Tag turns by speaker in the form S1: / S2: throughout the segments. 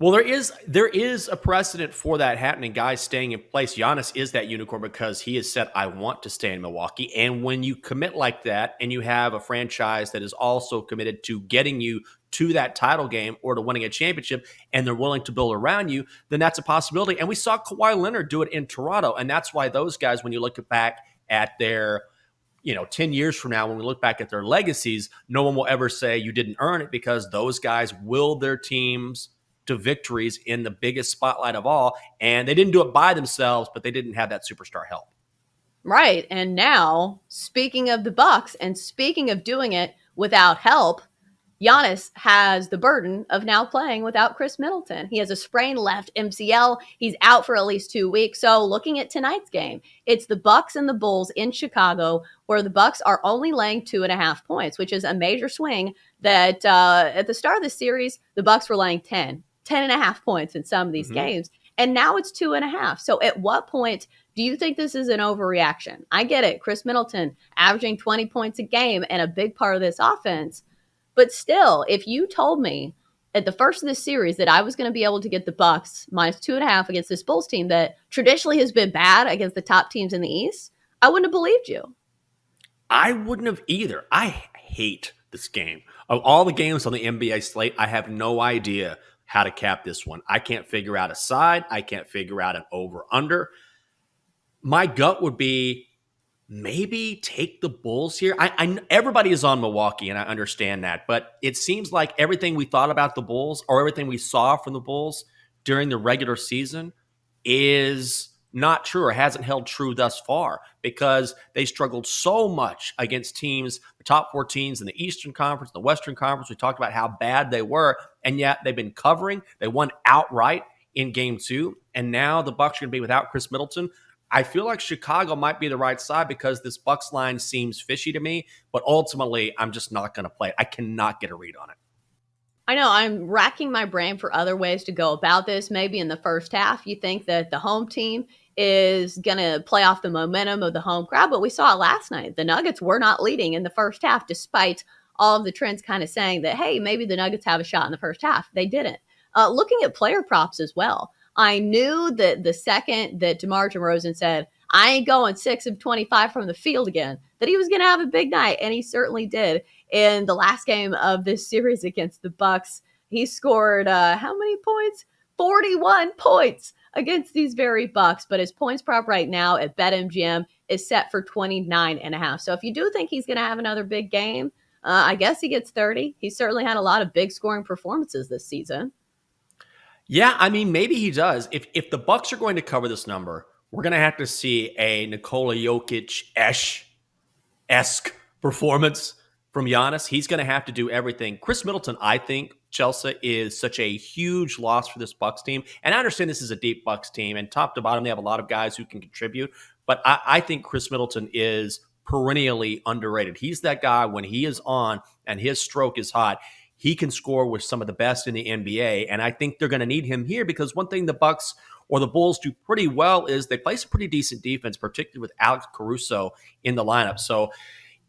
S1: Well, there is a precedent for that happening, guys staying in place. Giannis is that unicorn because he has said, "I want to stay in Milwaukee." And when you commit like that, and you have a franchise that is also committed to getting you to that title game or to winning a championship, and they're willing to build around you, then that's a possibility. And we saw Kawhi Leonard do it in Toronto, and that's why those guys, when you look back at their 10 years from now, when we look back at their legacies, no one will ever say you didn't earn it because those guys willed their teams to victories in the biggest spotlight of all. And they didn't do it by themselves, but they didn't have that superstar help.
S2: Right. And now, speaking of the Bucks and speaking of doing it without help, Giannis has the burden of now playing without Chris Middleton. He has a sprained left MCL. He's out for at least 2 weeks. So looking at tonight's game, it's the Bucks and the Bulls in Chicago, where the Bucks are only laying 2.5 points, which is a major swing that at the start of the series, the Bucks were laying 10.5 points in some of these games. And now it's 2.5. So at what point do you think this is an overreaction? I get it. Chris Middleton averaging 20 points a game and a big part of this offense. But still, if you told me at the first of this series that I was going to be able to get the Bucks minus 2.5 against this Bulls team that traditionally has been bad against the top teams in the East, I wouldn't have believed you.
S1: I wouldn't have either. I hate this game. Of all the games on the NBA slate, I have no idea how to cap this one. I can't figure out a side. I can't figure out an over-under. My gut would be maybe take the Bulls here. Everybody is on Milwaukee, and I understand that. But it seems like everything we thought about the Bulls or everything we saw from the Bulls during the regular season is not true or hasn't held true thus far because they struggled so much against teams, the top four teams in the Eastern Conference, the Western Conference. We talked about how bad they were, and yet they've been covering. They won outright in game 2, and now the Bucks are going to be without Chris Middleton. I feel like Chicago might be the right side because this Bucks line seems fishy to me, but ultimately I'm just not going to play it. I cannot get a read on it.
S2: I know I'm racking my brain for other ways to go about this. Maybe in the first half, you think that the home team is going to play off the momentum of the home crowd, but we saw it last night. The Nuggets were not leading in the first half, despite all of the trends kind of saying that, hey, maybe the Nuggets have a shot in the first half. They didn't. Looking at player props as well, I knew that the second that DeMar DeRozan said, I ain't going 6 of 25 from the field again, that he was going to have a big night, and he certainly did. In the last game of this series against the Bucks, he scored how many points? 41 points against these very Bucks. But his points prop right now at BetMGM is set for 29.5. So if you do think he's going to have another big game, I guess he gets 30. He certainly had a lot of big scoring performances this season.
S1: Yeah, I mean, maybe he does. If the Bucks are going to cover this number, we're going to have to see a Nikola Jokic-esque performance from Giannis. He's going to have to do everything. Chris Middleton, I think, Chelsa, is such a huge loss for this Bucks team. And I understand this is a deep Bucks team, and top to bottom, they have a lot of guys who can contribute. But I think Chris Middleton is perennially underrated. He's that guy when he is on and his stroke is hot. He can score with some of the best in the NBA, and I think they're going to need him here because one thing the Bucks or the Bulls do pretty well is they play some pretty decent defense, particularly with Alex Caruso in the lineup. So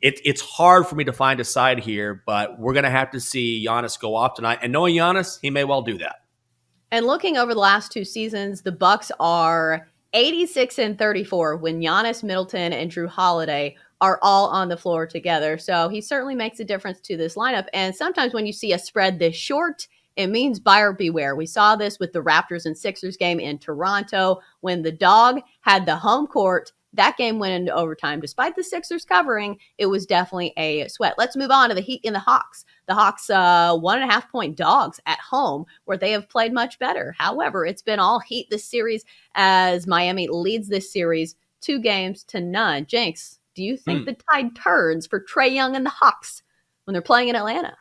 S1: it's hard for me to find a side here, but we're going to have to see Giannis go off tonight. And knowing Giannis, he may well do that.
S2: And looking over the last 2 seasons, the Bucks are 86-34 when Giannis, Middleton, and Drew Holiday are all on the floor together. So he certainly makes a difference to this lineup. And sometimes when you see a spread this short, it means buyer beware. We saw this with the Raptors and Sixers game in Toronto. When the dog had the home court, that game went into overtime. Despite the Sixers covering, it was definitely a sweat. Let's move on to the Heat and the Hawks. The Hawks, 1.5-point dogs at home, where they have played much better. However, it's been all Heat this series as Miami leads this series 2-0. Jenks, do you think the tide turns for Trae Young and the Hawks when they're playing in Atlanta?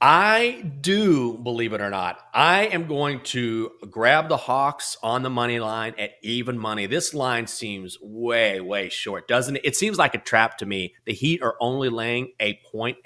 S1: I do, believe it or not. I am going to grab the Hawks on the money line at even money. This line seems way, way short, doesn't it? It seems like a trap to me. The Heat are only laying 1.5 points.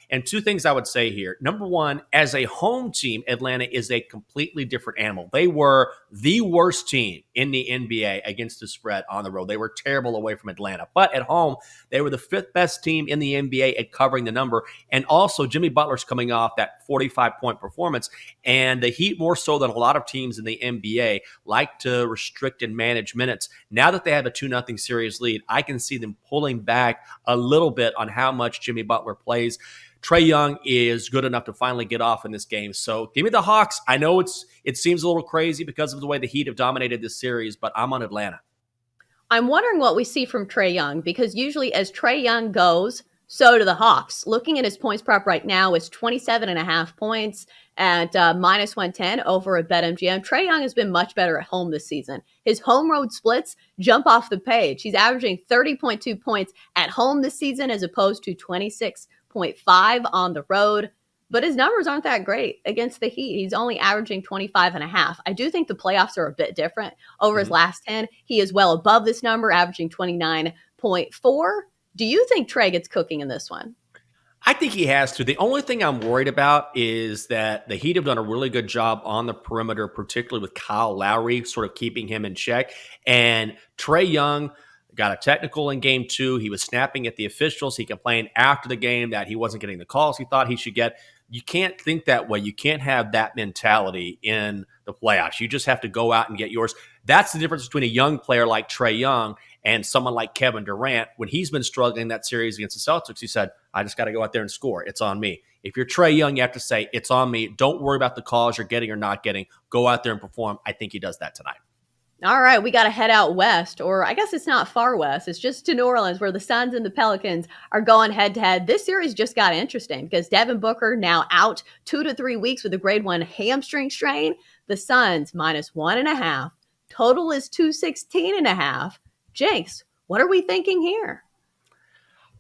S1: And two things I would say here. Number one, as a home team, Atlanta is a completely different animal. They were the worst team in the NBA against the spread on the road. They were terrible away from Atlanta. But at home, they were the fifth best team in the NBA at covering the number. And also, Jimmy Butler's coming off that 45-point performance. And the Heat, more so than a lot of teams in the NBA, like to restrict and manage minutes. Now that they have a 2-0 series lead, I can see them pulling back a little bit on how much Jimmy Butler plays. Trae Young is good enough to finally get off in this game. So give me the Hawks. I know it seems a little crazy because of the way the Heat have dominated this series, but I'm on Atlanta.
S2: I'm wondering what we see from Trae Young, because usually as Trae Young goes, so do the Hawks. Looking at his points prop right now, it's 27.5 points at minus 110 over at BetMGM. Trae Young has been much better at home this season. His home road splits jump off the page. He's averaging 30.2 points at home this season as opposed to 26.5 on the road. But his numbers aren't that great against the Heat. He's only averaging 25.5. I do think the playoffs are a bit different. Over his last 10, he is well above this number, averaging 29.4. Do you think Trae gets cooking in this one?
S1: I think he has to. The only thing I'm worried about is that the Heat have done a really good job on the perimeter, particularly with Kyle Lowry, sort of keeping him in check. And Trae Young got a technical in game 2. He was snapping at the officials. He complained after the game that he wasn't getting the calls he thought he should get. You can't think that way. You can't have that mentality in the playoffs. You just have to go out and get yours. That's the difference between a young player like Trae Young and someone like Kevin Durant. When he's been struggling that series against the Celtics, he said, I just got to go out there and score. It's on me. If you're Trae Young, you have to say, it's on me. Don't worry about the calls you're getting or not getting. Go out there and perform. I think he does that tonight.
S2: All right, we got to head out west, or I guess it's not far west. It's just to New Orleans, where the Suns and the Pelicans are going head to head. This series just got interesting because Devin Booker now out 2 to 3 weeks with a grade 1 hamstring strain. The Suns minus 1.5. Total is 216.5. Jenks, what are we thinking here?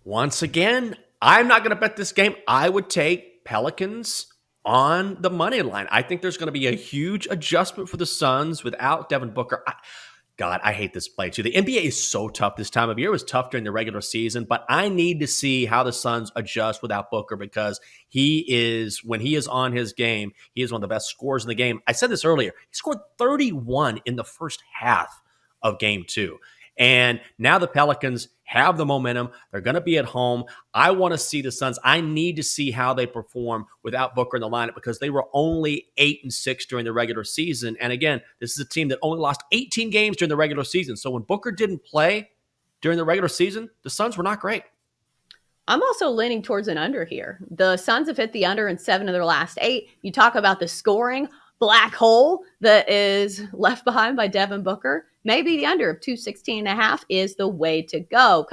S1: Once again, I'm not going to bet this game. I would take Pelicans on the money line. I think there's going to be a huge adjustment for the Suns without Devin Booker. God, I hate this play too. The NBA is so tough this time of year. It was tough during the regular season, but I need to see how the Suns adjust without Booker because when he is on his game, he is one of the best scorers in the game. I said this earlier. He scored 31 in the first half of game 2. And now the Pelicans have the momentum. They're going to be at home. I want to see the Suns. I need to see how they perform without Booker in the lineup because they were only 8-6 during the regular season. And again, this is a team that only lost 18 games during the regular season. So when Booker didn't play during the regular season, the Suns were not great.
S2: I'm also leaning towards an under here. The Suns have hit the under in 7 of their last 8. You talk about the scoring black hole that is left behind by Devin Booker. Maybe the under of 216.5 is the way to go.